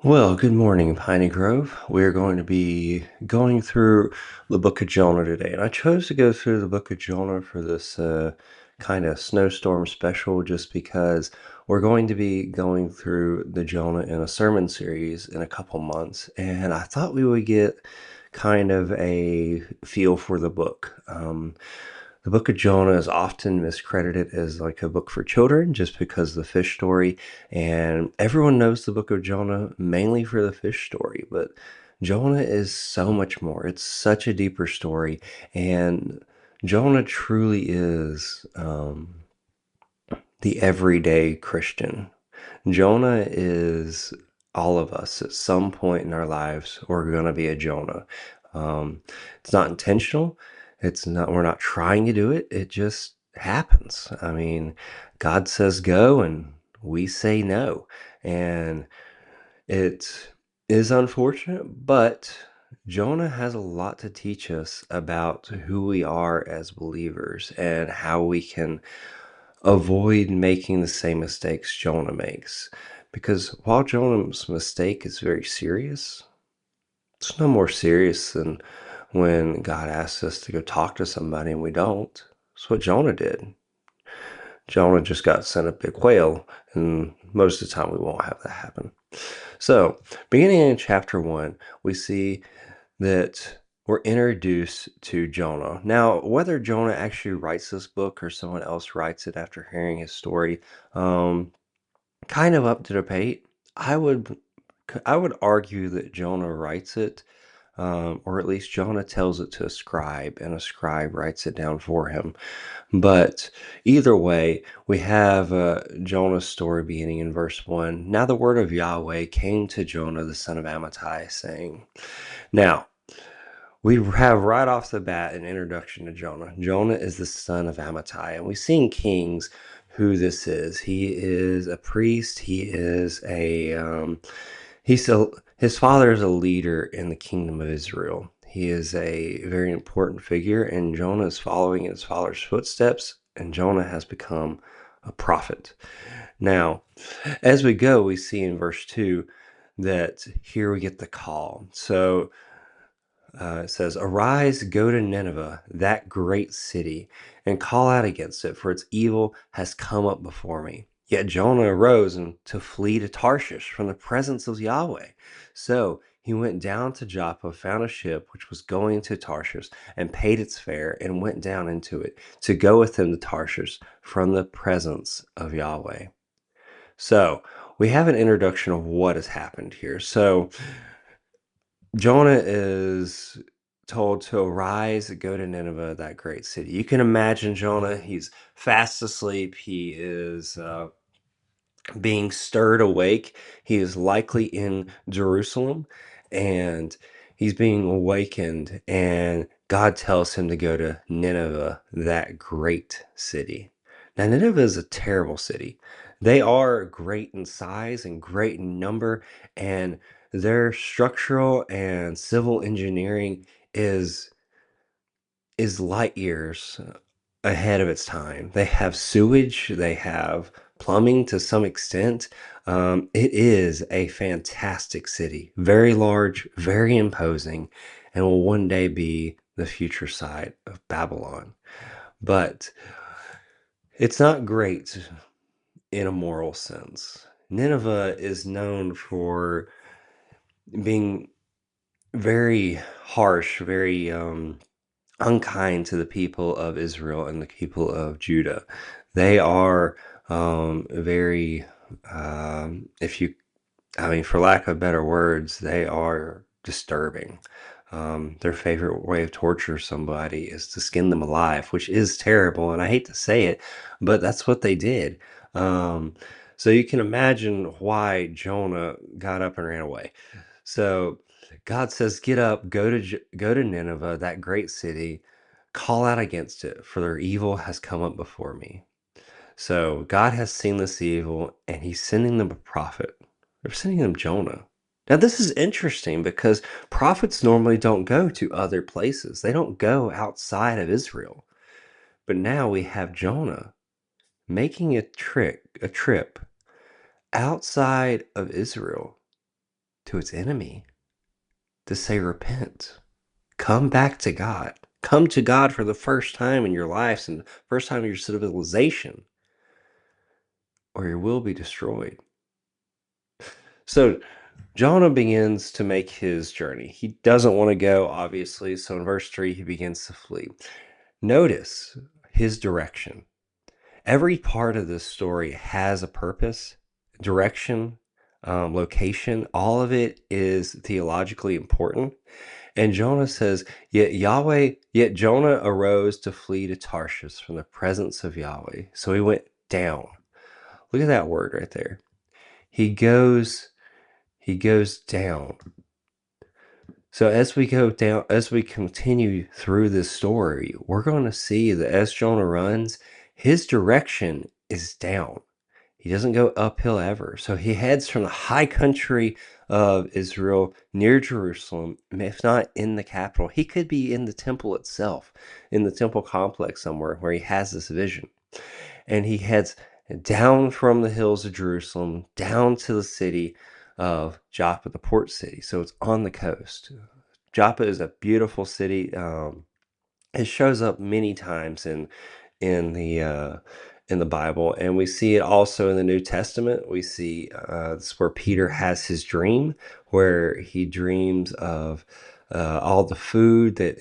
Well, good morning, Piney Grove. We're going to be going through the book of Jonah today. And I chose to go through the book of Jonah for this kind of snowstorm special just because we're going to be going through the Jonah in a sermon series in a couple months. And I thought we would get kind of a feel for the book. The book of Jonah is often miscredited as like a book for children just because of the fish story. And everyone knows the book of Jonah mainly for the fish story, but Jonah is so much more. It's such a deeper story. And Jonah truly is the everyday Christian. Jonah is all of us at some point in our lives. We're going to be a Jonah. Um, it's not intentional. It's not, we're not trying to do it. It just happens. I mean, God says go and we say no. And it is unfortunate, but Jonah has a lot to teach us about who we are as believers and how we can avoid making the same mistakes Jonah makes. Because while Jonah's mistake is very serious, it's no more serious than when God asks us to go talk to somebody and we don't. That's what Jonah did. Jonah just got sent a big whale, and most of the time we won't have that happen. So, beginning in chapter 1, we see that we're introduced to Jonah. Now, whether Jonah actually writes this book or someone else writes it after hearing his story, um, kind of up to debate. I would argue that Jonah writes it, or at least Jonah tells it to a scribe, and a scribe writes it down for him. But either way, we have Jonah's story beginning in verse 1. Now the word of Yahweh came to Jonah, the son of Amittai, saying, Now, we have right off the bat an introduction to Jonah. Jonah is the son of Amittai, and we see in Kings who this is. He is a priest. His father is a leader in the kingdom of Israel. He is a very important figure, and Jonah is following in his father's footsteps, and Jonah has become a prophet. Now, as we go, we see in verse 2 that here we get the call. So it says, Arise, go to Nineveh, that great city, and call out against it, for its evil has come up before me. Yet Jonah arose and to flee to Tarshish from the presence of Yahweh. So he went down to Joppa, found a ship which was going to Tarshish, and paid its fare, and went down into it to go with him to Tarshish from the presence of Yahweh. So we have an introduction of what has happened here. So Jonah is told to arise and go to Nineveh, that great city. You can imagine Jonah. He's fast asleep. He is being stirred awake. He is likely in Jerusalem and he's being awakened. And God tells him to go to Nineveh, that great city. Now, Nineveh is a terrible city. They are great in size and great in number, and their structural and civil engineering is light years ahead of its time. They have sewage, they have plumbing to some extent. It is a fantastic city, very large, very imposing, and will one day be the future site of Babylon. But it's not great in a moral sense. Nineveh is known for being very harsh, very unkind to the people of Israel and the people of Judah. They are very, if you, I mean, for lack of better words, they are disturbing. Their favorite way of torture somebody is to skin them alive, which is terrible, and I hate to say it, but that's what they did. Um, so you can imagine why Jonah got up and ran away. So God says, "Get up, go to Nineveh, that great city, call out against it, for their evil has come up before me." So God has seen this evil, and He's sending them a prophet. They're sending them Jonah. Now this is interesting because prophets normally don't go to other places. They don't go outside of Israel. But now we have Jonah making a trip outside of Israel to its enemy to say, repent. Come back to God. Come to God for the first time in your lives and first time in your civilization, or you will be destroyed. So Jonah begins to make his journey. He doesn't want to go, obviously. So in verse 3, he begins to flee. Notice his direction. Every part of this story has a purpose, direction, location. All of it is theologically important. And Jonah says, yet Jonah arose to flee to Tarshish from the presence of Yahweh. So he went down. Look at that word right there. He goes down. So as we go down, as we continue through this story, we're going to see that as Jonah runs, his direction is down. He doesn't go uphill ever. So he heads from the high country of Israel near Jerusalem, if not in the capital. He could be in the temple itself, in the temple complex somewhere where he has this vision. And he heads down from the hills of Jerusalem, down to the city of Joppa, the port city. So it's on the coast. Joppa is a beautiful city. It shows up many times in the Bible, and we see it also in the New Testament. We see this is where Peter has his dream, where he dreams of all the food that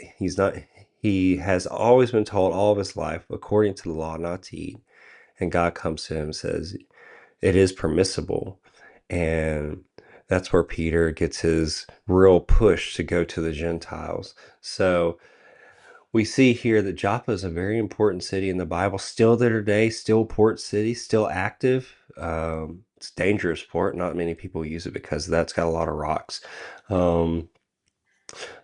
he has always been told all of his life, according to the law, not to eat. And God comes to him and says, it is permissible. And that's where Peter gets his real push to go to the Gentiles. So we see here that Joppa is a very important city in the Bible, still there today, still port city, still active. It's a dangerous port. Not many people use it because that's got a lot of rocks. But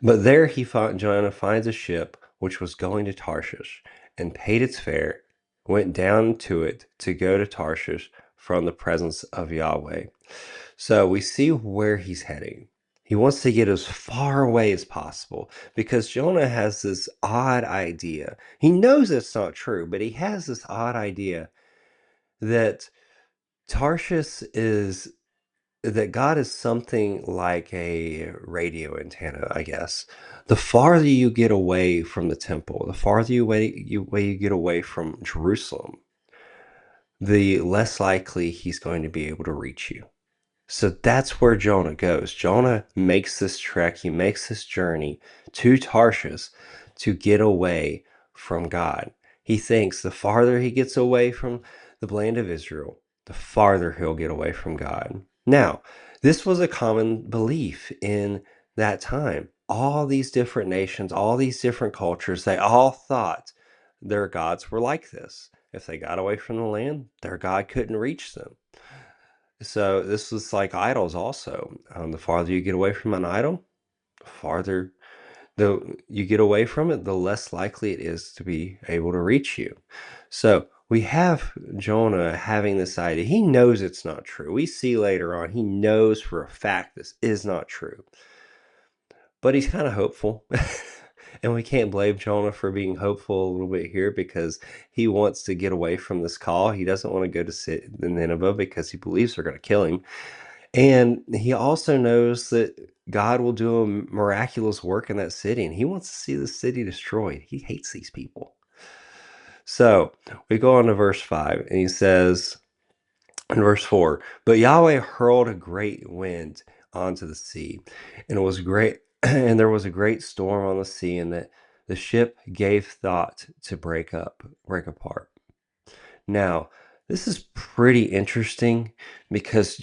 there Jonah finds a ship which was going to Tarshish and paid its fare, went down to it to go to Tarshish from the presence of Yahweh. So we see where he's heading. He wants to get as far away as possible because Jonah has this odd idea. He knows it's not true, but he has this odd idea that Tarshish is that God is something like a radio antenna, I guess. The farther you get away from the temple, the farther you get away from Jerusalem, the less likely he's going to be able to reach you. So that's where Jonah goes. Jonah makes this trek, he makes this journey to Tarshish to get away from God. He thinks the farther he gets away from the land of Israel, the farther he'll get away from God. Now, this was a common belief in that time. All these different nations, all these different cultures, they all thought their gods were like this. If they got away from the land, their God couldn't reach them. So this was like idols also. The farther you get away from an idol, the farther you get away from it, the less likely it is to be able to reach you. So we have Jonah having this idea. He knows it's not true. We see later on, he knows for a fact this is not true. But he's kind of hopeful. And we can't blame Jonah for being hopeful a little bit here because he wants to get away from this call. He doesn't want to go to sit in Nineveh because he believes they're going to kill him. And he also knows that God will do a miraculous work in that city, and he wants to see the city destroyed. He hates these people. So we go on to verse 5, and he says in verse 4, but Yahweh hurled a great wind onto the sea, and it was great, and there was a great storm on the sea, and that the ship gave thought to break apart. Now, this is pretty interesting because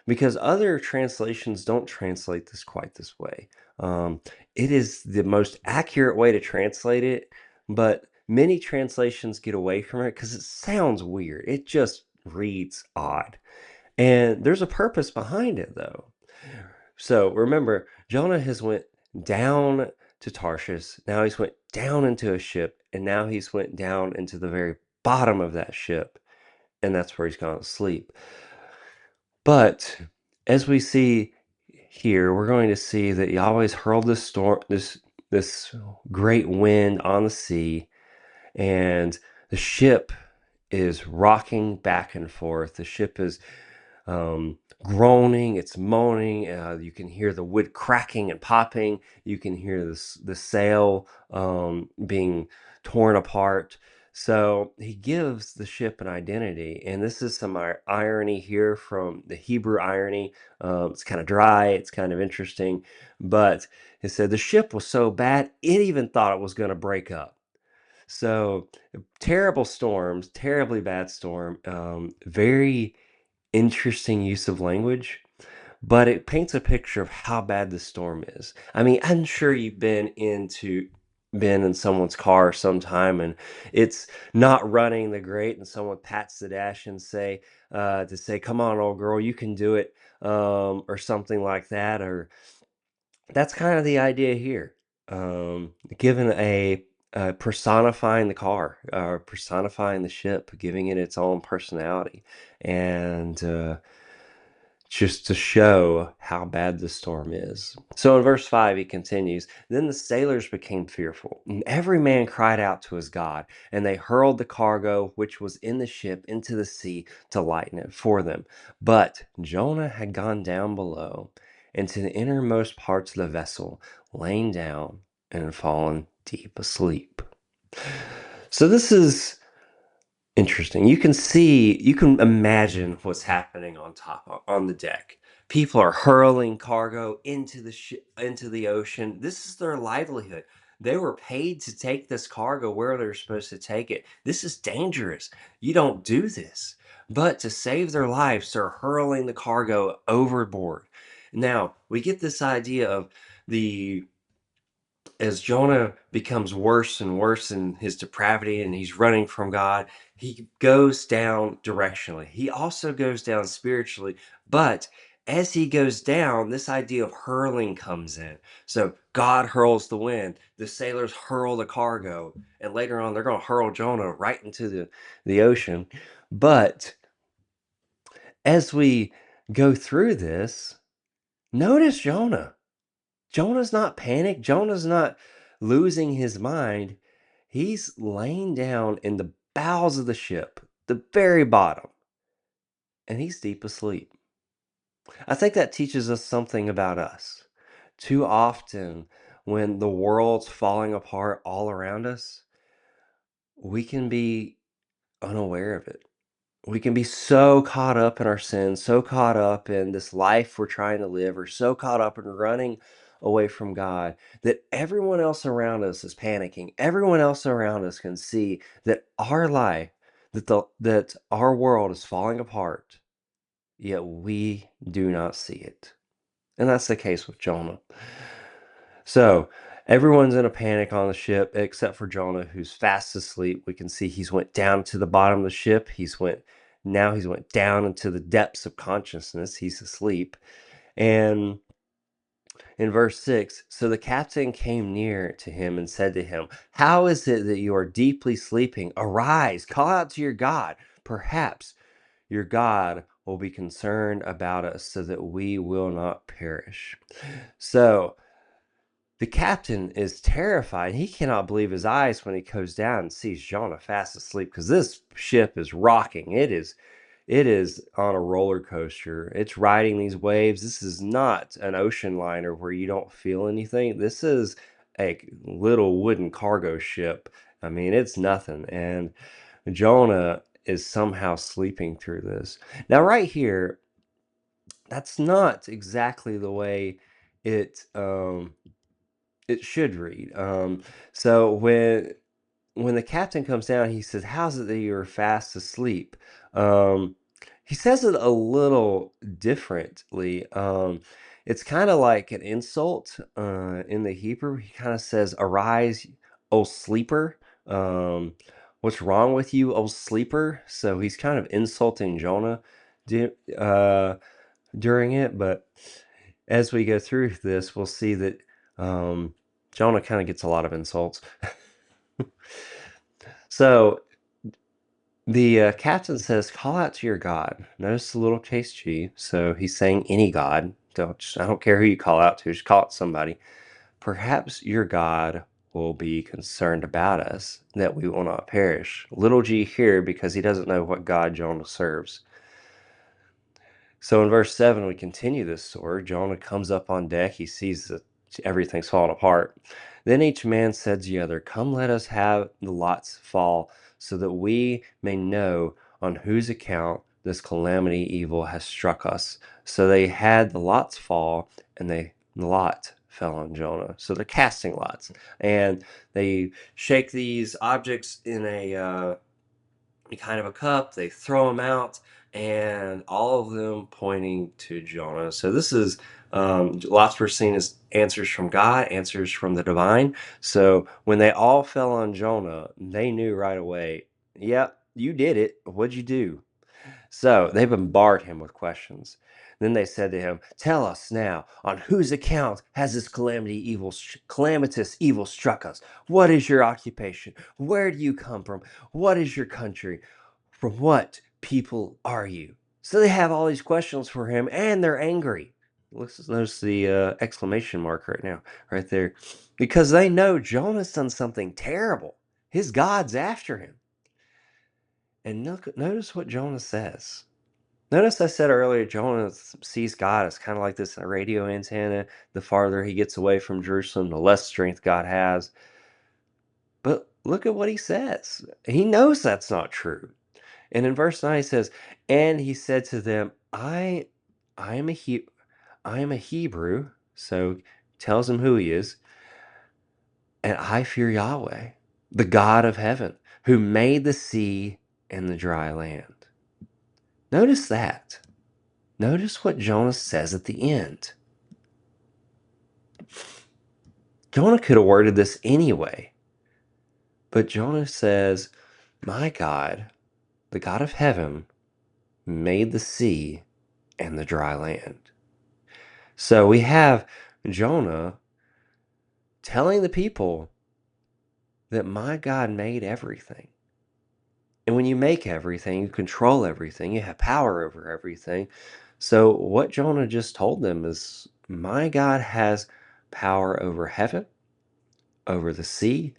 because other translations don't translate this quite this way. It is the most accurate way to translate it, but many translations get away from it because it sounds weird. It just reads odd. And there's a purpose behind it, though. So remember, Jonah has went down to Tarshish. Now he's went down into a ship, and now he's went down into the very bottom of that ship, and that's where he's gone to sleep. But as we see here, we're going to see that Yahweh's hurled this storm, this great wind on the sea, and the ship is rocking back and forth. The ship is groaning, it's moaning. You can hear the wood cracking and popping. You can hear the sail being torn apart. So he gives the ship an identity, and this is some irony here from the Hebrew irony. It's kind of dry, it's kind of interesting, but it said the ship was so bad it even thought it was going to break up. So terrible storms, terribly bad storm, very interesting use of language, but it paints a picture of how bad the storm is. I mean, I'm sure you've been in someone's car sometime and it's not running the great, and someone pats the dash and say, "Come on, old girl, you can do it," or something like that. Or that's kind of the idea here. Given personifying the car, personifying the ship, giving it its own personality, and just to show how bad the storm is. So in verse 5, he continues, "Then the sailors became fearful, and every man cried out to his God, and they hurled the cargo which was in the ship into the sea to lighten it for them. But Jonah had gone down below into the innermost parts of the vessel, lain down and fallen deep asleep." So this is interesting. You can imagine what's happening on top, on the deck. People are hurling cargo into into the ocean. This is their livelihood. They were paid to take this cargo where they're supposed to take it. This is dangerous. You don't do this. But to save their lives, they're hurling the cargo overboard. Now, we get this idea of the as Jonah becomes worse and worse in his depravity and he's running from God, he goes down directionally. He also goes down spiritually. But as he goes down, this idea of hurling comes in. So God hurls the wind, the sailors hurl the cargo, and later on they're going to hurl Jonah right into the ocean. But as we go through this, notice Jonah. Jonah's not panicked. Jonah's not losing his mind. He's laying down in the bowels of the ship, the very bottom, and he's deep asleep. I think that teaches us something about us. Too often, when the world's falling apart all around us, we can be unaware of it. We can be so caught up in our sins, so caught up in this life we're trying to live, or so caught up in running away from God that everyone else around us is panicking. Everyone else around us can see that our life, that our world is falling apart, yet we do not see it. And that's the case with Jonah. So everyone's in a panic on the ship except for Jonah, who's fast asleep. We can see he's went down to the bottom of the ship. He's went down into the depths of consciousness. He's asleep. And in verse 6, so the captain came near to him and said to him, "How is it that you are deeply sleeping? Arise, call out to your God. Perhaps your God will be concerned about us so that we will not perish." So the captain is terrified. He cannot believe his eyes when he goes down and sees Jonah fast asleep, because this ship is rocking. It is on a roller coaster. It's riding these waves. This is not an ocean liner where you don't feel anything. This is a little wooden cargo ship. I mean, it's nothing. And Jonah is somehow sleeping through this. Now, right here, that's not exactly the way it it should read. So when the captain comes down, he says, "How's it that you're fast asleep?" Um, he says it a little differently. It's kind of like an insult in the Hebrew. He kind of says, "Arise, O sleeper." Um, what's wrong with you, O sleeper? So he's kind of insulting Jonah du- uh, during it. But as we go through this, we'll see that Jonah kind of gets a lot of insults. So the captain says, "Call out to your God." Notice the little case G. So he's saying any God. I don't care who you call out to, just call it somebody. "Perhaps your God will be concerned about us, that we will not perish." Little g here because he doesn't know what God Jonah serves. So in verse 7, we continue this story. Jonah comes up on deck. He sees that everything's falling apart. Then each man said to the other, "Come, let us have the lots fall, so that we may know on whose account this calamity evil has struck us." So they had the lots fall, and the lot fell on Jonah. So they're casting lots. And they shake these objects in a kind of a cup. They throw them out, and all of them pointing to Jonah. So this is lots were seen as answers from God, answers from the divine. So when they all fell on Jonah, they knew right away, "Yep, you did it. What'd you do?" So they bombard him with questions. Then they said to him, "Tell us now, on whose account has this calamitous evil struck us? What is your occupation? Where do you come from? What is your country? From what people are you?" So they have all these questions for him, and they're angry. Notice the exclamation mark right now, right there, because they know Jonah's done something terrible. His God's after him. And notice what Jonah says. Notice I said earlier, Jonah sees God as kind of like this radio antenna. The farther he gets away from Jerusalem, the less strength God has. But look at what he says. He knows that's not true. And in verse 9 he says, "And he said to them, I am a Hebrew," so tells him who he is, "and I fear Yahweh, the God of heaven, who made the sea and the dry land." Notice that. Notice what Jonah says at the end. Jonah could have worded this anyway, but Jonah says, "My God, the God of heaven, made the sea and the dry land." So we have Jonah telling the people that my God made everything. And when you make everything, you control everything, you have power over everything. So what Jonah just told them is, my God has power over heaven, over the sea,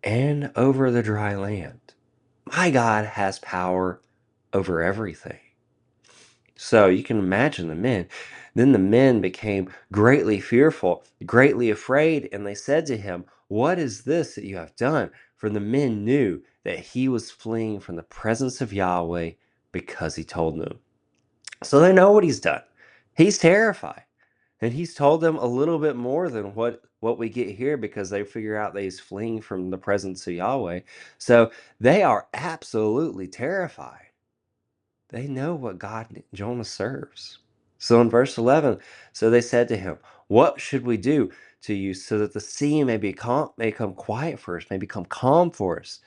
and over the dry land. My God has power over everything. So you can imagine the men. Then the men became greatly fearful, greatly afraid, and they said to him, "What is this that you have done?" For the men knew that he was fleeing from the presence of Yahweh because he told them. So they know what he's done. He's terrified. And he's told them a little bit more than what we get here, because they figure out that he's fleeing from the presence of Yahweh. So they are absolutely terrified. They know what God Jonah serves. So in verse 11, so they said to him, "What should we do to you so that the sea may become quiet for us, may become calm for us?"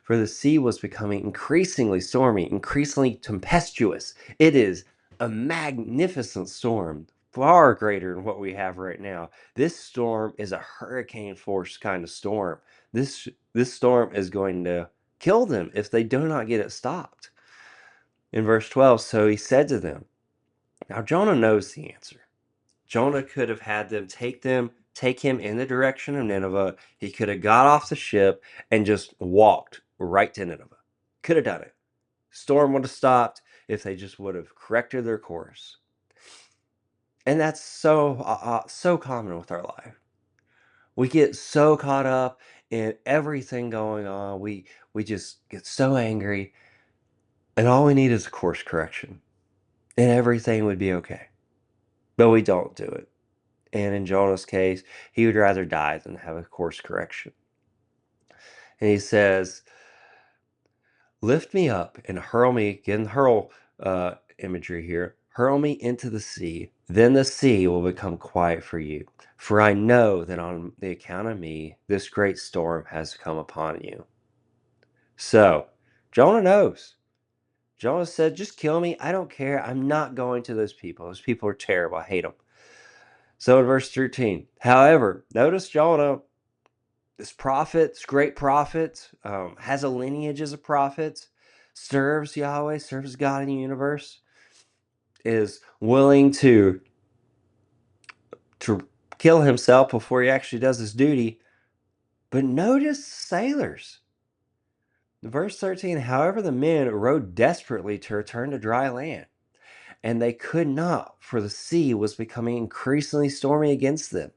For the sea was becoming increasingly stormy, increasingly tempestuous. It is a magnificent storm, far greater than what we have right now. This storm is a hurricane force kind of storm. This storm is going to kill them if they do not get it stopped. In verse 12, so he said to them, now Jonah knows the answer. Jonah could have had them take him in the direction of Nineveh. He could have got off the ship and just walked right to Nineveh. Could have done it. Storm would have stopped if they just would have corrected their course. And that's so common with our life. We get so caught up in everything going on. We just get so angry, and all we need is a course correction, and everything would be okay. But we don't do it. And in Jonah's case, he would rather die than have a course correction. And he says, "Lift me up and hurl me," again, hurl imagery here, "hurl me into the sea. Then the sea will become quiet for you. For I know that on the account of me, this great storm has come upon you." So Jonah knows. Jonah said, "Just kill me. I don't care. I'm not going to those people. Those people are terrible. I hate them." So in verse 13, however, notice Jonah, this prophet, this great prophet, has a lineage as a prophet, serves Yahweh, serves God in the universe, is willing to kill himself before he actually does his duty. But notice sailors. Verse 13, however, the men rowed desperately to return to dry land. and they could not, for the sea was becoming increasingly stormy against them.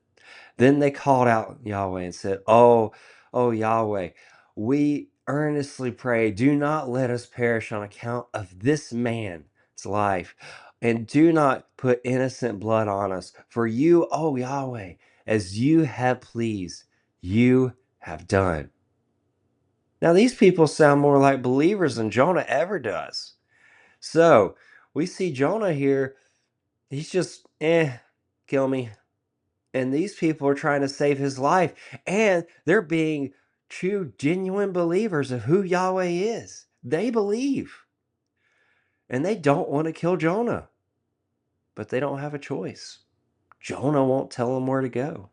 Then they called out Yahweh and said, Oh Yahweh, we earnestly pray, do not let us perish on account of this man's life, and do not put innocent blood on us. For you, O Yahweh, as you have pleased, you have done. Now, these people sound more like believers than Jonah ever does. So we see Jonah here, he's just, kill me. And these people are trying to save his life. And they're being true, genuine believers of who Yahweh is. They believe. And they don't want to kill Jonah. But they don't have a choice. Jonah won't tell them where to go.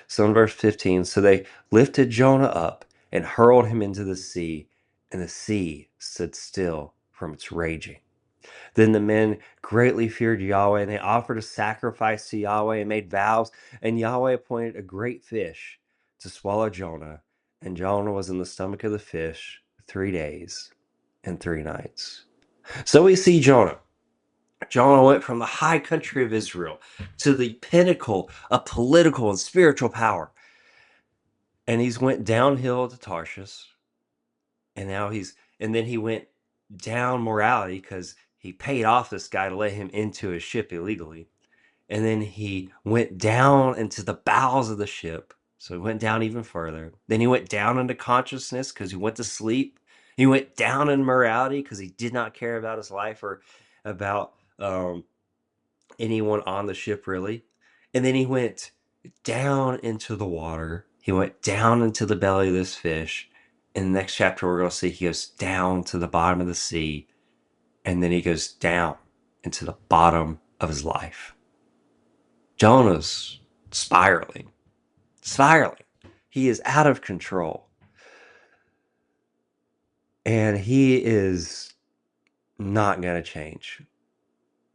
So in verse 15, so they lifted Jonah up and hurled him into the sea, and the sea stood still from its raging. Then the men greatly feared Yahweh, and they offered a sacrifice to Yahweh and made vows. And Yahweh appointed a great fish to swallow Jonah. And Jonah was in the stomach of the fish 3 days and 3 nights. So we see Jonah. Jonah went from the high country of Israel to the pinnacle of political and spiritual power. And he's went downhill to Tarshish. And then he went down morality because he paid off this guy to let him into his ship illegally. And then he went down into the bowels of the ship. So he went down even further. Then he went down into consciousness because he went to sleep. He went down in morality because he did not care about his life or about anyone on the ship, really. And then he went down into the water. He went down into the belly of this fish. In the next chapter, we're going to see he goes down to the bottom of the sea. And then he goes down into the bottom of his life. Jonah's spiraling. He is out of control. And he is not going to change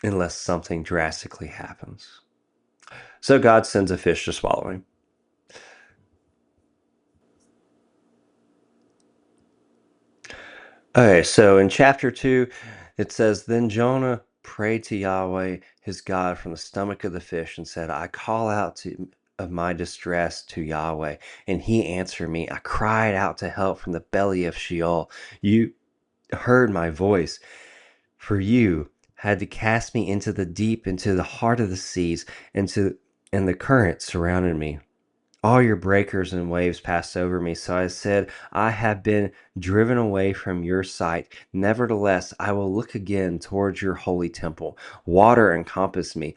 unless something drastically happens. So God sends a fish to swallow him. Okay, so in chapter 2, it says, Then Jonah prayed to Yahweh, his God, from the stomach of the fish and said, I call out of my distress to Yahweh, and he answered me. I cried out to help from the belly of Sheol. You heard my voice, for you had to cast me into the deep, into the heart of the seas, and the current surrounded me. All your breakers and waves passed over me. So I said, I have been driven away from your sight. Nevertheless, I will look again towards your holy temple. Water encompassed me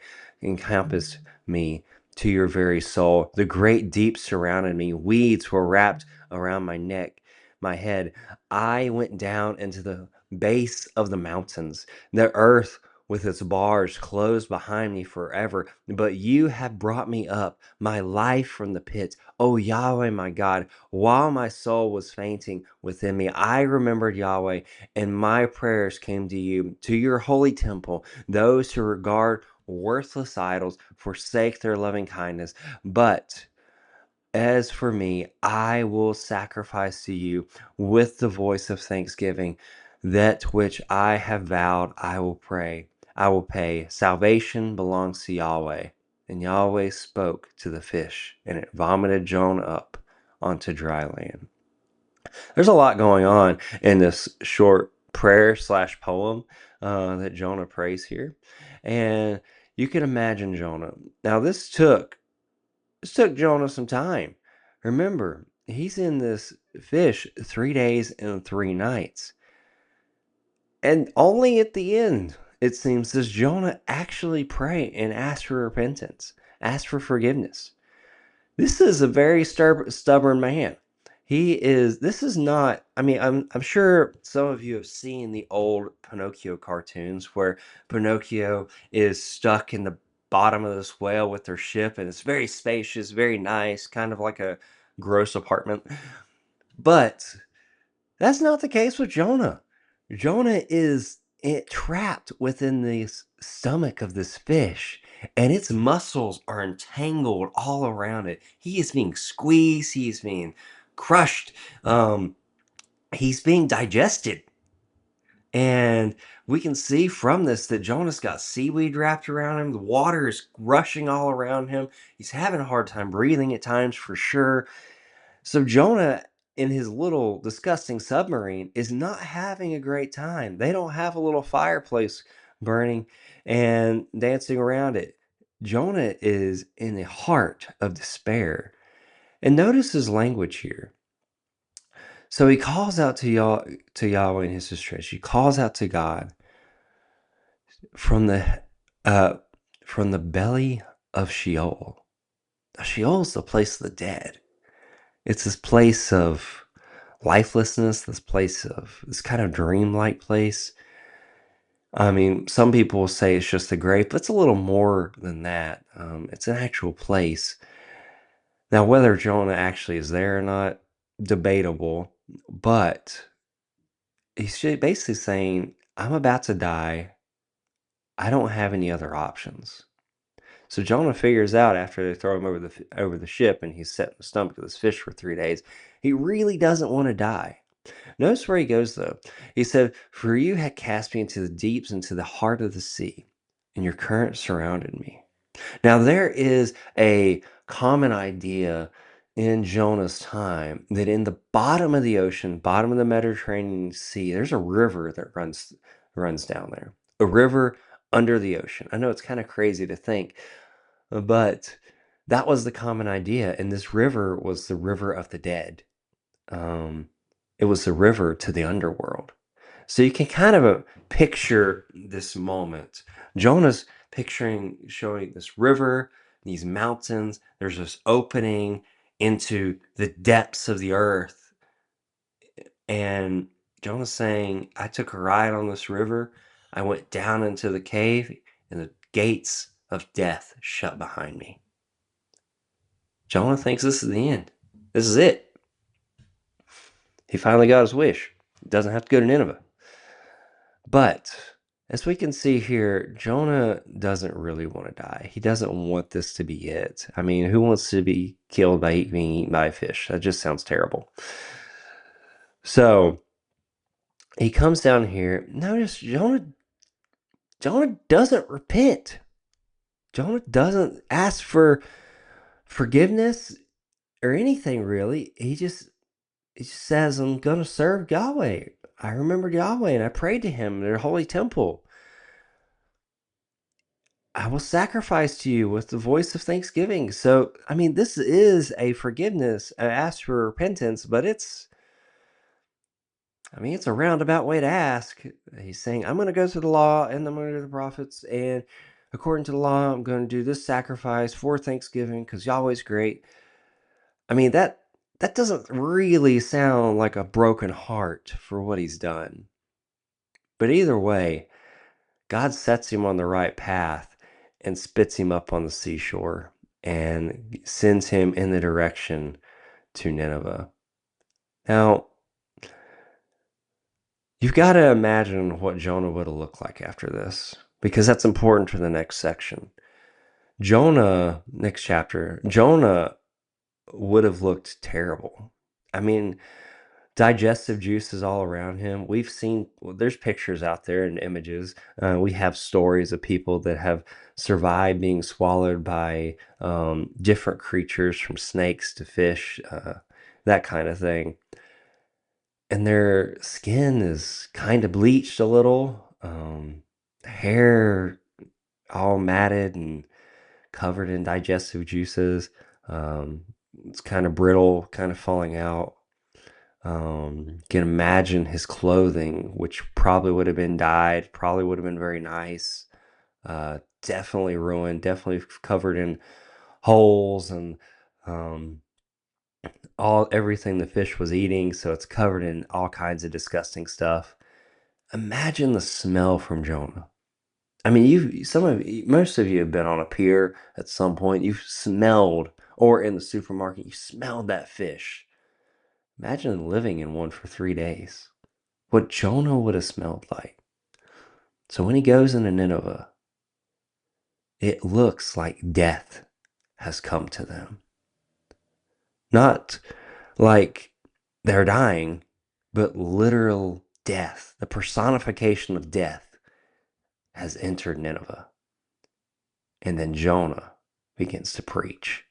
to your very soul. The great deep surrounded me. Weeds were wrapped around my neck, my head. I went down into the base of the mountains. The earth with its bars closed behind me forever. But you have brought me up, my life from the pit. O Yahweh, my God, while my soul was fainting within me, I remembered Yahweh, and my prayers came to you, to your holy temple. Those who regard worthless idols forsake their loving kindness. But as for me, I will sacrifice to you with the voice of thanksgiving. That which I have vowed, I will pray. I will pay. Salvation belongs to Yahweh. And Yahweh spoke to the fish, and it vomited Jonah up onto dry land. There's a lot going on in this short prayer slash poem that Jonah prays here. And you can imagine Jonah. Now, this took Jonah some time. Remember, he's in this fish 3 days and 3 nights. And only at the end, it seems, does Jonah actually pray and ask for repentance, ask for forgiveness. This is a very stubborn man. This is not, I mean, I'm sure some of you have seen the old Pinocchio cartoons where Pinocchio is stuck in the bottom of this whale with their ship, and it's very spacious, very nice, kind of like a gross apartment. But that's not the case with Jonah. Jonah is trapped within the stomach of this fish, and its muscles are entangled all around it. He is being squeezed, he is being crushed, he's being digested. And we can see from this that Jonah's got seaweed wrapped around him. The water is rushing all around him. He's having a hard time breathing at times for sure. So Jonah in his little disgusting submarine is not having a great time. They don't have a little fireplace burning and dancing around it. Jonah is in the heart of despair. And notice his language here. So he calls out to Yahweh in his distress. He calls out to God from the uh, from the belly of Sheol. Now, Sheol is the place of the dead. It's this place of lifelessness, this kind of dreamlike place. I mean, some people will say it's just a grave, but it's a little more than that. It's an actual place. Now, whether Jonah actually is there or not, debatable, but he's basically saying, I'm about to die. I don't have any other options. So Jonah figures out after they throw him over the ship and he's set in the stomach of this fish for 3 days, he really doesn't want to die. Notice where he goes though. He said, "For you had cast me into the deeps, into the heart of the sea, and your current surrounded me." Now there is a common idea in Jonah's time that in the bottom of the ocean, bottom of the Mediterranean Sea, there's a river that runs down there. A river under the ocean. I know it's kind of crazy to think, but that was the common idea. And this river was the river of the dead. Um, it was the river to the underworld. So you can kind of picture this moment. Jonah's showing this river, these mountains. There's this opening into the depths of the earth. And Jonah's saying, I took a ride on this river. I went down into the cave, and the gates of death shut behind me. Jonah thinks this is the end. This is it. He finally got his wish. He doesn't have to go to Nineveh. But as we can see here, Jonah doesn't really want to die. He doesn't want this to be it. I mean, who wants to be killed by being eaten by a fish? That just sounds terrible. So he comes down here. Notice Jonah doesn't repent. Jonah doesn't ask for forgiveness or anything really. He just says, I'm going to serve Yahweh. I remembered Yahweh and I prayed to him in their holy temple. I will sacrifice to you with the voice of thanksgiving. So, I mean, this is a forgiveness, ask for repentance, but it's a roundabout way to ask. He's saying, I'm going to go to the law and I'm going to go to the prophets, and according to the law, I'm going to do this sacrifice for Thanksgiving because Yahweh's great. I mean, that doesn't really sound like a broken heart for what he's done. But either way, God sets him on the right path and spits him up on the seashore and sends him in the direction to Nineveh. Now, you've got to imagine what Jonah would have looked like after this, because that's important for the next section. Next chapter, Jonah would have looked terrible. I mean, digestive juices all around him. There's pictures out there and images. We have stories of people that have survived being swallowed by different creatures, from snakes to fish, that kind of thing. And their skin is kind of bleached a little, hair all matted and covered in digestive juices. It's kind of brittle, kind of falling out. You can imagine his clothing, which probably would have been dyed, probably would have been very nice. Definitely ruined, definitely covered in holes and everything the fish was eating, so it's covered in all kinds of disgusting stuff. Imagine the smell from Jonah. I mean, most of you have been on a pier at some point. You've smelled, or in the supermarket, you smelled that fish. Imagine living in one for 3 days. What Jonah would have smelled like. So when he goes into Nineveh, it looks like death has come to them. Not like they're dying, but literal death, the personification of death, has entered Nineveh. And then Jonah begins to preach.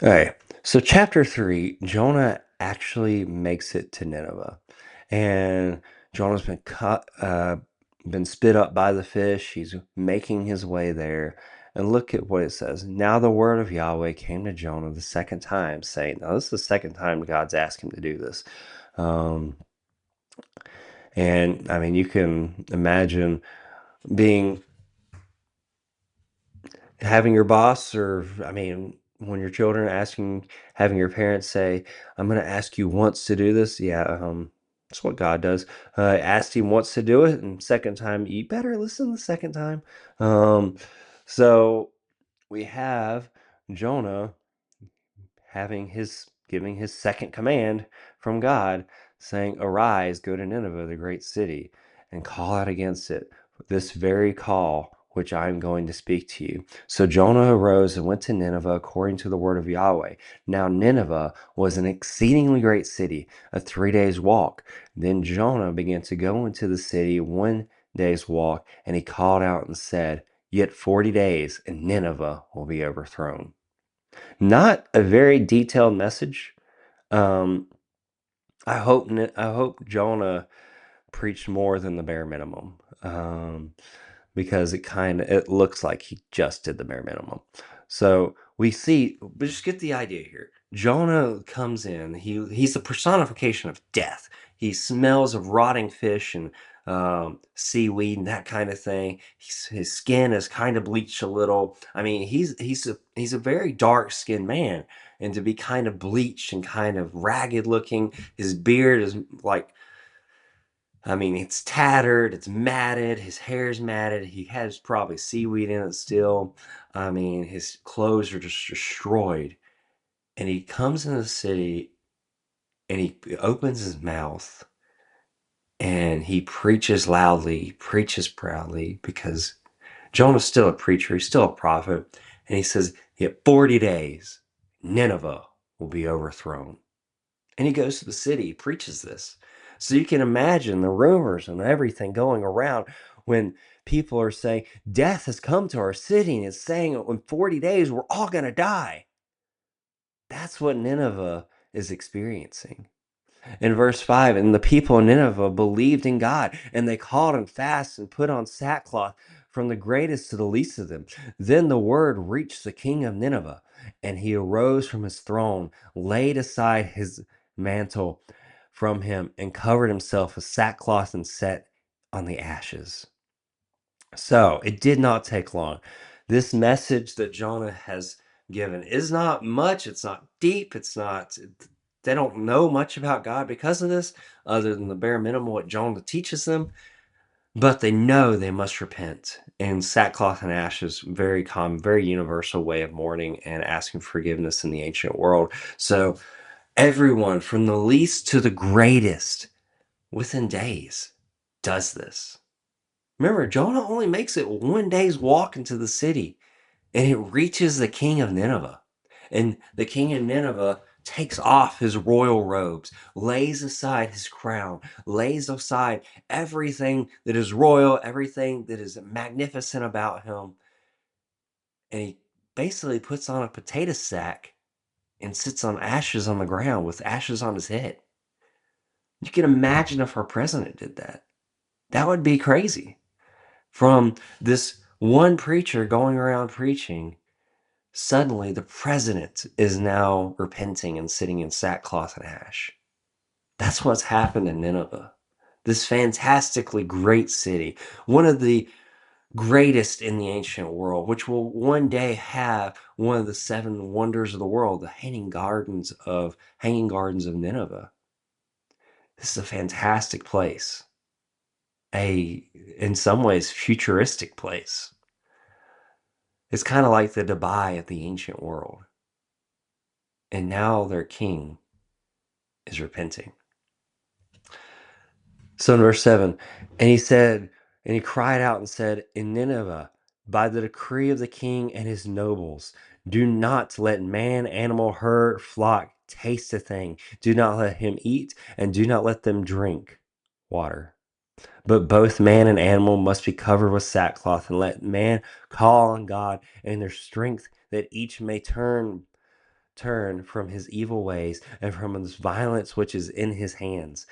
Okay, so chapter 3, Jonah actually makes it to Nineveh. And Jonah's been spit up by the fish. He's making his way there. And look at what it says. Now the word of Yahweh came to Jonah the second time, saying, now this is the second time God's asked him to do this. Um, and I mean, you can imagine being having your boss, or I mean, when your children having your parents say, I'm going to ask you once to do this. Yeah, that's what God does. Asked him once to do it, and second time, you better listen the second time. Um, so we have Jonah giving his second command from God, saying, arise, go to Nineveh, the great city, and call out against it, this very call which I am going to speak to you. So Jonah arose and went to Nineveh according to the word of Yahweh. Now Nineveh was an exceedingly great city, a 3 days walk. Then Jonah began to go into the city 1 day's walk, and he called out and said, yet 40 days, and Nineveh will be overthrown. Not a very detailed message. Um, I hope Jonah preached more than the bare minimum, because it looks like he just did the bare minimum. So we see, but just get the idea here. Jonah comes in. He's the personification of death. He smells of rotting fish and seaweed and that kind of thing. His skin is kind of bleached a little. I mean, he's a very dark skinned man, and to be kind of bleached and kind of ragged looking, his beard is like, I mean, it's tattered, it's matted, his hair's matted, he has probably seaweed in it still. I mean, his clothes are just destroyed. And he comes in the city and he opens his mouth and he preaches loudly, he preaches proudly, because Jonah's still a preacher, he's still a prophet. And he says, yet 40 days, Nineveh will be overthrown. And he goes to the city, preaches this. So you can imagine the rumors and everything going around when people are saying, death has come to our city, and it's saying in 40 days, we're all going to die. That's what Nineveh is experiencing. In verse 5, and the people in Nineveh believed in God, and they called and fasted and put on sackcloth, from the greatest to the least of them. Then the word reached the king of Nineveh, and he arose from his throne, laid aside his mantle from him, and covered himself with sackcloth and sat on the ashes. So it did not take long. This message that Jonah has given is not much. It's not deep. They don't know much about God because of this, other than the bare minimum what Jonah teaches them. But they know they must repent. And sackcloth and ashes, very common, very universal way of mourning and asking forgiveness in the ancient world. So everyone, from the least to the greatest, within days, does this. Remember, Jonah only makes it 1 day's walk into the city, and it reaches the king of Nineveh. And the king of Nineveh takes off his royal robes, lays aside his crown, lays aside everything that is royal, everything that is magnificent about him, and he basically puts on a potato sack and sits on ashes on the ground with ashes on his head. You can imagine if our president did that. That would be crazy. From this one preacher going around preaching, suddenly the president is now repenting and sitting in sackcloth and ash. That's what's happened in Nineveh. This fantastically great city, one of the greatest in the ancient world, which will one day have one of the 7 wonders of the world, the hanging gardens of Nineveh. This is a fantastic place, in some ways, futuristic place. It's kind of like the Dubai of the ancient world. And now their king is repenting. So in verse 7, and he cried out and said, in Nineveh, by the decree of the king and his nobles, Do not let man, animal, herd, flock taste a thing. Do not let him eat, and do not let them drink water. But both man and animal must be covered with sackcloth, and let man call on God in their strength, that each may turn from his evil ways and from this violence which is in his hands.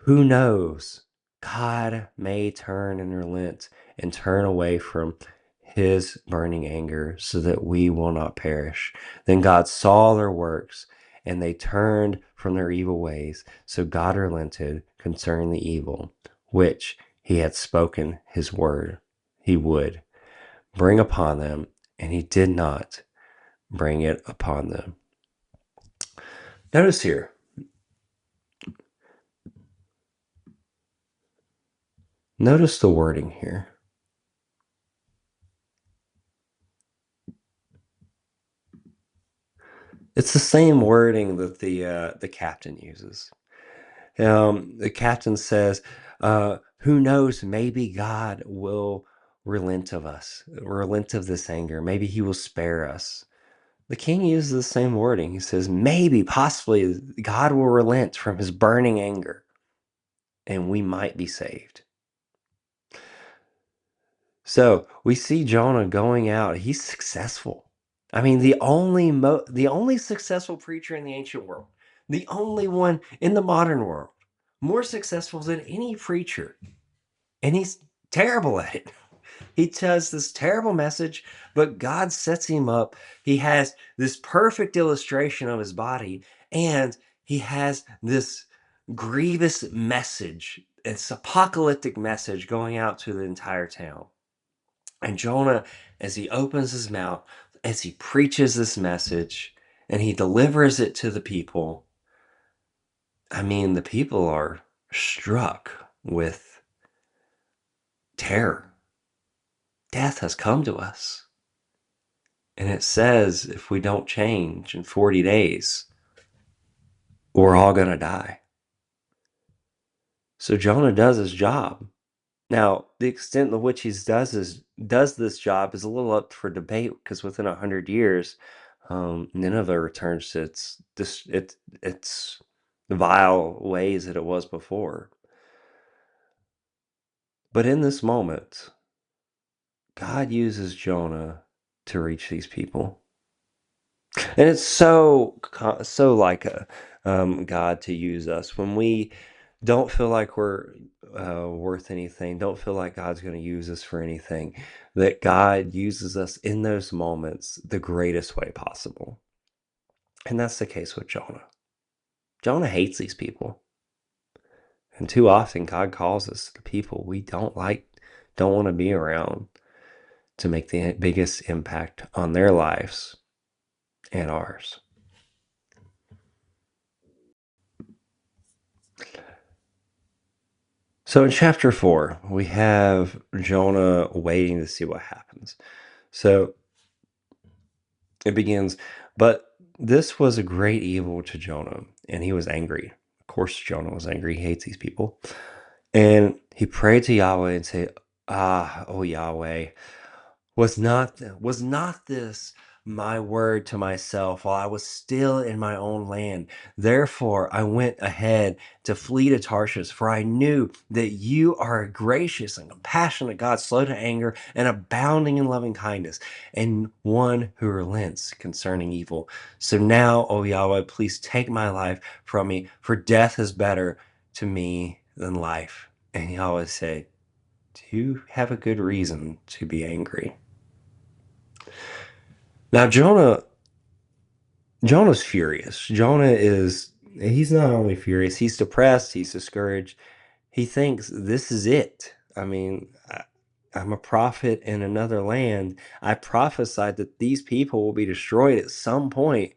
Who knows? God may turn and relent and turn away from his burning anger so that we will not perish. Then God saw their works, and they turned from their evil ways. So God relented concerning the evil which he had spoken his word he would bring upon them, and he did not bring it upon them. Notice here, notice the wording here. It's the same wording that the captain uses. The captain says, "Who knows? Maybe God will relent of us, relent of this anger. Maybe He will spare us." The king uses the same wording. He says, "Maybe, possibly, God will relent from His burning anger, and we might be saved." So we see Jonah going out. He's successful. I mean, the only successful preacher in the ancient world, the only one in the modern world, more successful than any preacher, and he's terrible at it. He tells this terrible message, but God sets him up. He has this perfect illustration of his body, and he has this grievous message. It's apocalyptic message going out to the entire town. And Jonah, as he opens his mouth, as he preaches this message, and he delivers it to the people, I mean, the people are struck with terror. Death has come to us. And it says if we don't change in 40 days, we're all going to die. So Jonah does his job. Now, the extent to which he does this job is a little up for debate because within 100 years, Nineveh returns to its vile ways that it was before. But in this moment, God uses Jonah to reach these people. And it's so like God to use us when we don't feel like we're worth anything, don't feel like God's going to use us for anything, that God uses us in those moments the greatest way possible. And that's the case with Jonah. Jonah hates these people. And too often God calls us the people we don't like, don't want to be around to make the biggest impact on their lives and ours. So in chapter 4, we have Jonah waiting to see what happens. So it begins, but this was a great evil to Jonah, and he was angry. Of course, Jonah was angry. He hates these people. And he prayed to Yahweh and said, "Ah, oh Yahweh, was not this my word to myself while I was still in my own land? Therefore I went ahead to flee to Tarshish, for I knew that you are a gracious and compassionate God, slow to anger and abounding in loving kindness, and one who relents concerning evil. So now, O Yahweh, please take my life from me, for death is better to me than life." And Yahweh said, "Do you have a good reason to be angry?" Now Jonah's furious. He's not only furious, he's depressed, he's discouraged. He thinks this is it. I mean, I'm a prophet in another land. I prophesied that these people will be destroyed at some point,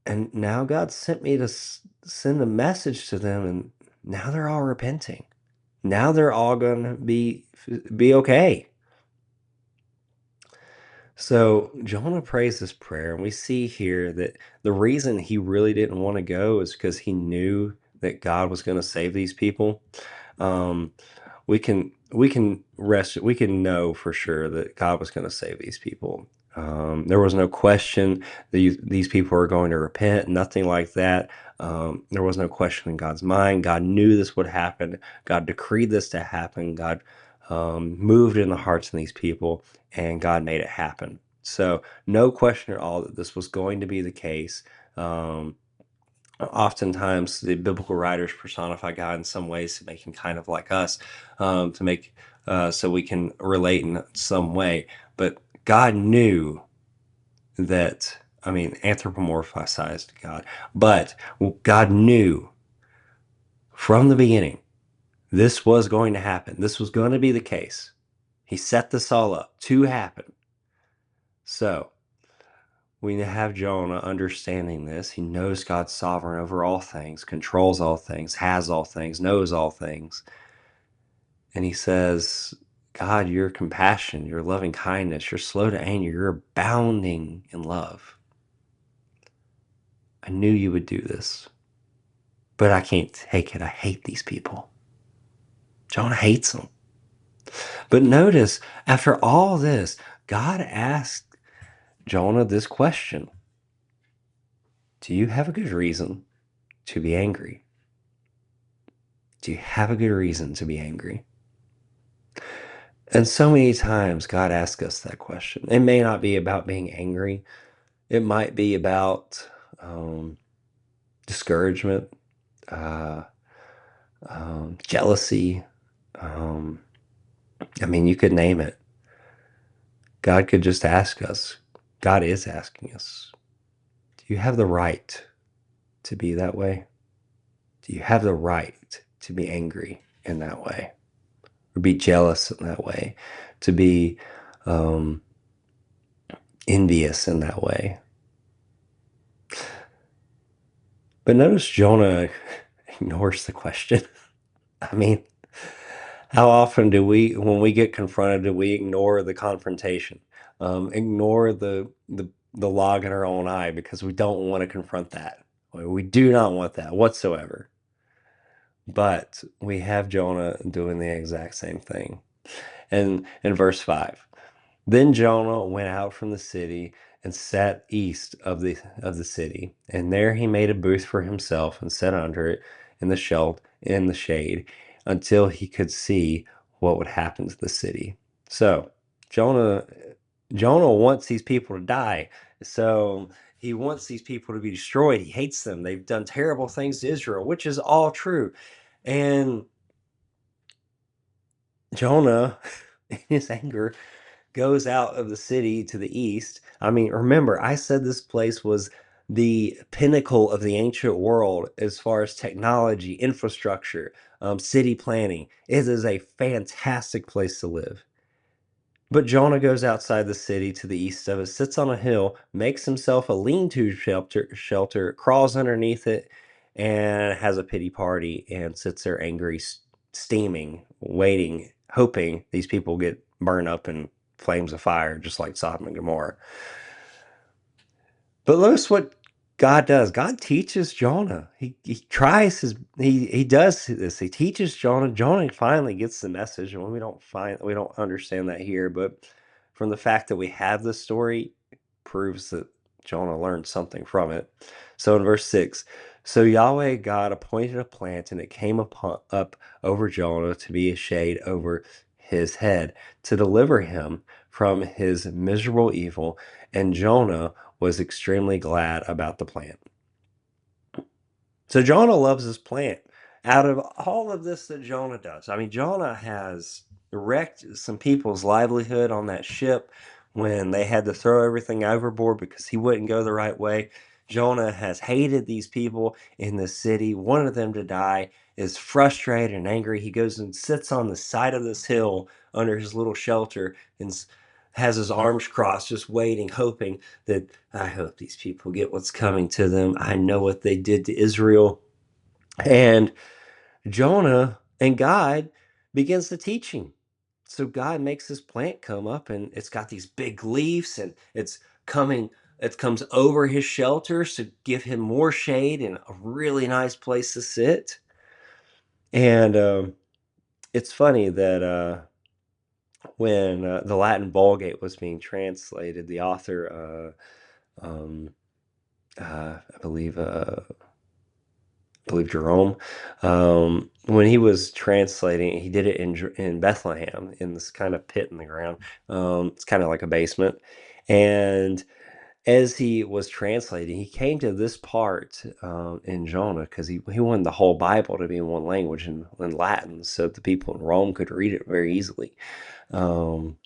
and now God sent me to send a message to them, and now they're all repenting. Now they're all going to be okay. So Jonah prays this prayer, and we see here that the reason he really didn't want to go is because he knew that God was going to save these people. Um, we can know for sure that God was going to save these people. There was no question these people are going to repent, nothing like that. There was no question in God's mind. God knew this would happen. God decreed this to happen. God moved in the hearts of these people, and God made it happen. So, no question at all that this was going to be the case. Um, Oftentimes, the biblical writers personify God in some ways to make him kind of like us, to make so we can relate in some way. But God knew that, I mean, anthropomorphized God, but God knew from the beginning this was going to happen. This was going to be the case. He set this all up to happen. So we have Jonah understanding this. He knows God's sovereign over all things, controls all things, has all things, knows all things. And he says, God, your compassion, your loving kindness, you're slow to anger, you're abounding in love. I knew you would do this, but I can't take it. I hate these people. Jonah hates them. But notice, after all this, God asked Jonah this question: do you have a good reason to be angry? Do you have a good reason to be angry? And so many times God asks us that question. It may not be about being angry. It might be about discouragement, uh, jealousy. Um, I mean, you could name it. God could just ask us. God is asking us, do you have the right to be that way? Do you have the right to be angry in that way? Or be jealous in that way? To be um, envious in that way? But notice Jonah ignores the question. I mean, how often do we, when we get confronted, do we ignore the confrontation? Ignore the log in our own eye because we don't want to confront that. We do not want that whatsoever. But we have Jonah doing the exact same thing. And in verse 5, then Jonah went out from the city and sat east of the city, and there he made a booth for himself and sat under it in the shade until he could see what would happen to the city. So Jonah Jonah wants these people to die. So he wants these people to be destroyed. He hates them. They've done terrible things to Israel, which is all true. And Jonah, in his anger, goes out of the city to the east. I mean, remember, I said this place was the pinnacle of the ancient world as far as technology, infrastructure, city planning. It is a fantastic place to live. But Jonah goes outside the city to the east of it, sits on a hill, makes himself a lean-to shelter, crawls underneath it, and has a pity party and sits there angry, steaming, waiting, hoping these people get burned up in flames of fire, just like Sodom and Gomorrah. But notice what God does. God teaches Jonah. He tries his he does this. He teaches Jonah. Jonah finally gets the message, and we don't understand that here, but from the fact that we have this story proves that Jonah learned something from it. So in verse 6, so Yahweh God appointed a plant, and it came up over Jonah to be a shade over his head, to deliver him from his miserable evil. And Jonah was extremely glad about the plant. So Jonah loves this plant. Out of all of this that Jonah does, I mean, Jonah has wrecked some people's livelihood on that ship when they had to throw everything overboard because he wouldn't go the right way. Jonah has hated these people in the city, wanted them to die, is frustrated and angry. He goes and sits on the side of this hill under his little shelter and has his arms crossed, just waiting, hoping that I hope these people get what's coming to them. I know what they did to Israel. And Jonah and God begins the teaching. So God makes this plant come up, and it's got these big leaves, and it comes over his shelter to give him more shade and a really nice place to sit. And it's funny that when the Latin Vulgate was being translated, the author, I believe Jerome, when he was translating, he did it in Bethlehem in this kind of pit in the ground. It's kind of like a basement, and as he was translating, he came to this part in Jonah because he wanted the whole Bible to be in one language in Latin, so the people in Rome could read it very easily. Um,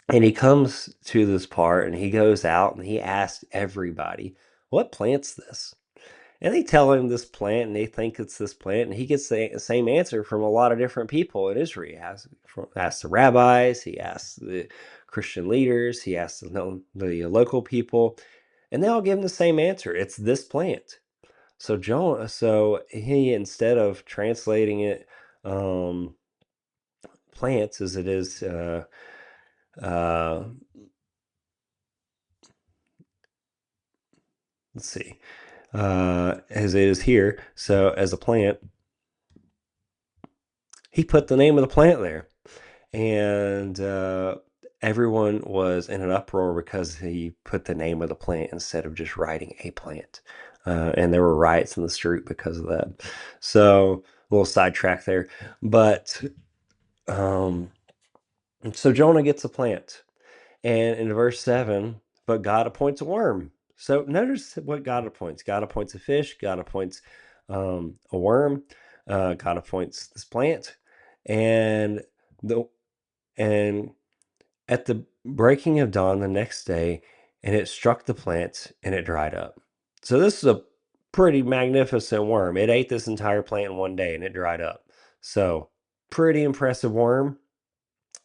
and he comes to this part, and he goes out and he asks everybody, "What plant's this?" And they tell him this plant, and they think it's this plant, and he gets the same answer from a lot of different people in Israel. He asks the rabbis, he asks the Christian leaders, he asks the local people, and they all give him the same answer. It's this plant. So he, instead of translating it um, plants as it is, uh, let's see, as it is here, so as a plant, he put the name of the plant there. And everyone was in an uproar because he put the name of the plant instead of just writing a plant. And there were riots in the street because of that. So, a little sidetrack there. But um, so Jonah gets a plant. And in verse 7, but God appoints a worm. So notice what God appoints. God appoints a fish. God appoints a worm. God appoints this plant. And the and at the breaking of dawn the next day, and it struck the plant and it dried up. So this is a pretty magnificent worm. It ate this entire plant in one day and it dried up. So pretty impressive worm.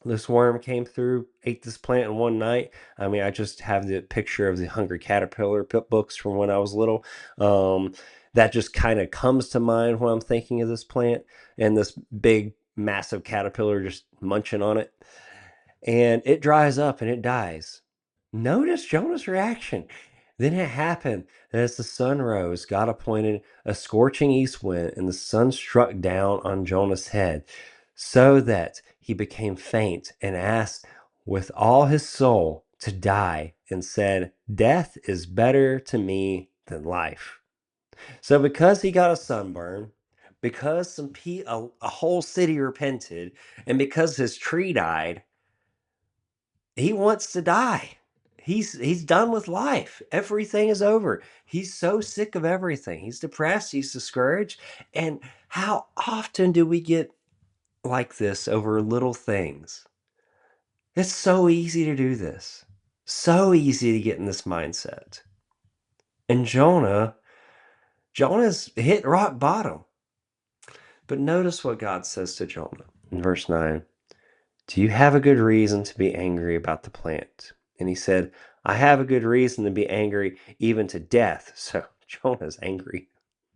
This worm came through, ate this plant in one night. I mean, I just have the picture of the Hungry Caterpillar books from when I was little. Um, that just kind of comes to mind when I'm thinking of this plant and this big, massive caterpillar just munching on it. And it dries up and it dies. Notice Jonah's reaction. Then it happened that as the sun rose, God appointed a scorching east wind, and the sun struck down on Jonah's head, so that he became faint and asked with all his soul to die, and said, "Death is better to me than life." So because he got a sunburn, because a whole city repented, and because his tree died, he wants to die. He's done with life. Everything is over. He's so sick of everything. He's depressed, he's discouraged. And how often do we get like this over little things? It's so easy to do this. So easy to get in this mindset. And Jonah's hit rock bottom. But notice what God says to Jonah in verse 9. Do you have a good reason to be angry about the plant? And he said, I have a good reason to be angry, even to death. So Jonah's angry.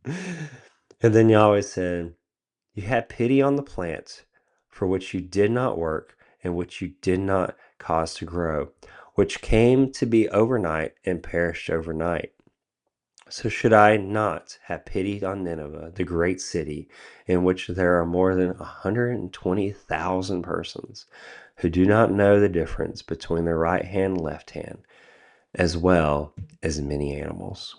And then Yahweh said, you had pity on the plant for which you did not work and which you did not cause to grow, which came to be overnight and perished overnight. So should I not have pity on Nineveh, the great city, in which there are more than 120,000 persons who do not know the difference between their right hand and left hand, as well as many animals?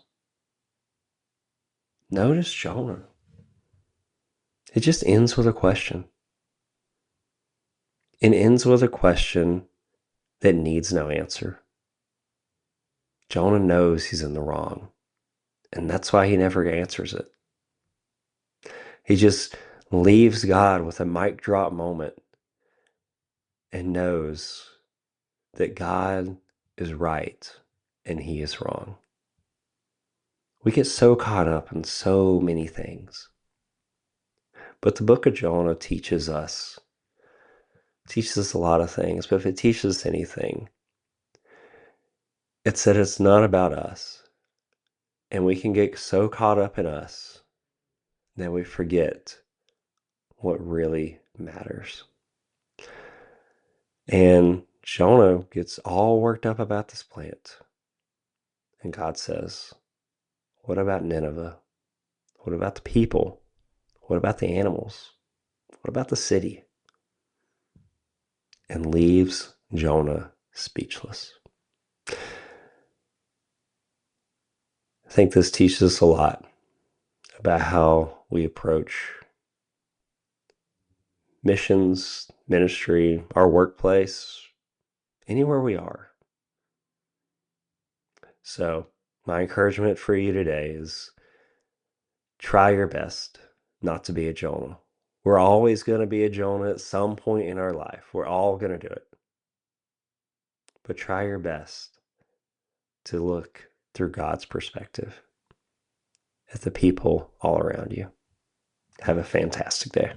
Notice Jonah. It just ends with a question. It ends with a question that needs no answer. Jonah knows he's in the wrong, and that's why he never answers it. He just leaves God with a mic drop moment and knows that God is right and he is wrong. We get so caught up in so many things. But the book of Jonah teaches us a lot of things, but if it teaches us anything, it's that it's not about us. And we can get so caught up in us that we forget what really matters. And Jonah gets all worked up about this plant. And God says, what about Nineveh? What about the people? What about the animals? What about the city? and leaves Jonah speechless. I think this teaches us a lot about how we approach missions, ministry, our workplace, anywhere we are. So, my encouragement for you today is try your best not to be a Jonah. We're always going to be a Jonah at some point in our life. We're all going to do it. But try your best to look through God's perspective at the people all around you. Have a fantastic day.